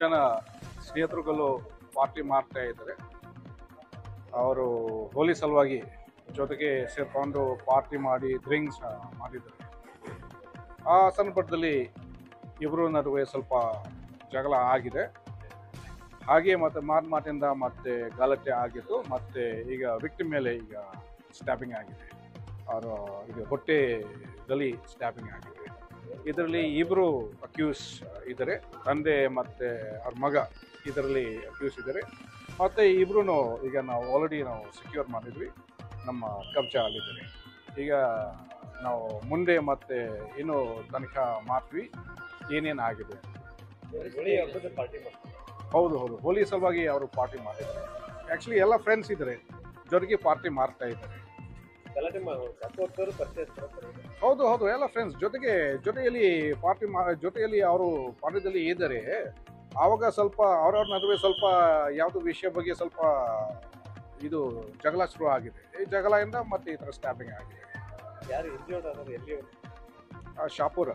ಜನ ಸ್ನೇಹಿತರುಗಳು ಪಾರ್ಟಿ ಮಾಡ್ತಾ ಇದ್ದಾರೆ. ಅವರು ಹೋಲಿ ಸಲುವಾಗಿ ಜೊತೆಗೆ ಸೇರ್ಕೊಂಡು ಪಾರ್ಟಿ ಮಾಡಿ ಡ್ರಿಂಕ್ಸ್ ಮಾಡಿದ್ದಾರೆ. ಆ ಸಂದರ್ಭದಲ್ಲಿ ಇಬ್ಬರು ನಡುವೆ ಸ್ವಲ್ಪ ಜಗಳ ಆಗಿದೆ. ಹಾಗೆ ಮತ್ತೆ ಮಾತಿಂದ ಮತ್ತೆ ಗಲಾಟೆ ಆಗಿತ್ತು. ಮತ್ತೆ ಈಗ ವಿಕ್ಟಿಮ್ ಮೇಲೆ ಈಗ ಸ್ಟ್ಯಾಪಿಂಗ್ ಆಗಿದೆ. ಅವರು ಈಗ ಹೊಟ್ಟೆದಲ್ಲಿ ಸ್ಟ್ಯಾಪಿಂಗ್ ಆಗಿದೆ. ಇದರಲ್ಲಿ ಇಬ್ಬರು ಅಕ್ಯೂಸ್ ಇದ್ದಾರೆ, ತಂದೆ ಮತ್ತೆ ಅವ್ರ ಮಗ ಇದರಲ್ಲಿ ಅಕ್ಯೂಸ್ ಇದ್ದಾರೆ. ಮತ್ತೆ ಇಬ್ರು ಈಗ ನಾವು ಆಲ್ರೆಡಿ ಸೆಕ್ಯೂರ್ ಮಾಡಿದ್ವಿ, ನಮ್ಮ ಕಬ್ಜಾ ಅಲ್ಲಿದ್ದಾರೆ. ಈಗ ನಾವು ಮುಂದೆ ಮತ್ತೆ ಏನು ತನಿಖಾ ಮಾಡ್ತೀವಿ ಏನೇನು ಆಗಿದೆ. ಹೌದು ಹೌದು, ಹೋಲಿ ಸಲುವಾಗಿ ಅವರು ಪಾರ್ಟಿ ಮಾಡಿದ್ದಾರೆ. ಆ್ಯಕ್ಚುಲಿ ಎಲ್ಲ ಫ್ರೆಂಡ್ಸ್ ಇದ್ದಾರೆ, ಜೊತೆಗೆ ಪಾರ್ಟಿ ಮಾಡ್ತಾ ಇದ್ದಾರೆ. ಹೌದು ಹೌದು, ಎಲ್ಲ ಫ್ರೆಂಡ್ಸ್ ಜೊತೆಯಲ್ಲಿ ಪಾರ್ಟಿ ಜೊತೆಯಲ್ಲಿ ಅವರು ಪಾರ್ಟಿದಲ್ಲಿ ಇದ್ದಾರೆ. ಆವಾಗ ಸ್ವಲ್ಪ ಅವ್ರವ್ರ ನಡುವೆ ಸ್ವಲ್ಪ ಯಾವುದೋ ವಿಷಯ ಬಗ್ಗೆ ಸ್ವಲ್ಪ ಇದು ಜಗಳ ಶುರು ಆಗಿದೆ. ಈ ಜಗಳದಿಂದ ಮತ್ತೆ ಈ ಥರ ಸ್ಟ್ಯಾಪಿಂಗ್ ಆಗಿದೆ. ಯಾರು ಇಂಜಿಯರ್ಡ್ ಆದ್ರೆ ಎಲ್ಲಿ ಶಾಪುರ.